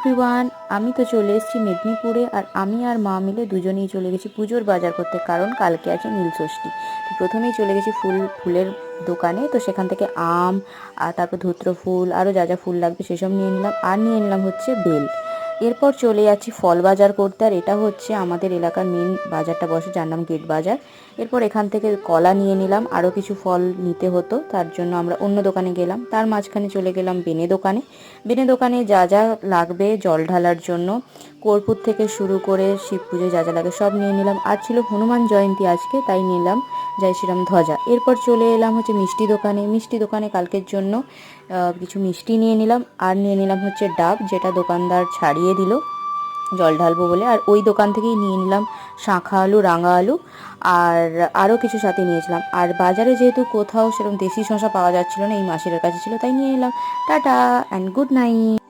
Everyone, আমি তো চলে এসেছি মেদিনীপুরে। আর আমি আর মা মিলে দুজনেই চলে গেছি পুজোর বাজার করতে, কারণ কালকে আছে নীলষষ্ঠী। তো প্রথমেই চলে গেছি ফুলের দোকানে। তো সেখান থেকে আম আর তারপর ধূত্র ফুল, আরও যা যা ফুল লাগবে সেসব নিয়ে নিলাম। আর নিয়ে নিলাম হচ্ছে বেল। এরপর চলে যাচ্ছি ফল বাজার করতে, আর এটা হচ্ছে আমাদের এলাকার মেন বাজারটা বসে, যার নাম গেট বাজার। এরপর এখান থেকে কলা নিয়ে নিলাম, আরও কিছু ফল নিতে হতো, তার জন্য আমরা অন্য দোকানে গেলাম। তার মাঝখানে চলে গেলাম বেনে দোকানে। বেনে দোকানে যা যা লাগবে জল ঢালার জন্য, কর্পূর থেকে শুরু করে শিব পুজোয় যা যা লাগে সব নিয়ে নিলাম। আর ছিল হনুমান জয়ন্তী আজকে, তাই নিলাম জয় শ্রীরাম ধ্বজা। এরপর চলে এলাম হচ্ছে মিষ্টি দোকানে। মিষ্টি দোকানে কালকের জন্য কিছু মিষ্টি নিয়ে নিলাম। আর নিয়ে নিলাম হচ্ছে ডাব, যেটা দোকানদার ছাড়িয়ে দিল জল ঢালবো বলে। আর ওই দোকান থেকেই নিয়ে নিলাম শাঁখা আলু, রাঙা আলু, আর আরও কিছু সাথে নিয়েছিলাম। আর বাজারে যেহেতু কোথাও সেরকম দেশি শসা পাওয়া যাচ্ছিল না, এই মাসিরের কাছে ছিল, তাই নিয়ে নিলাম। Tata and good night.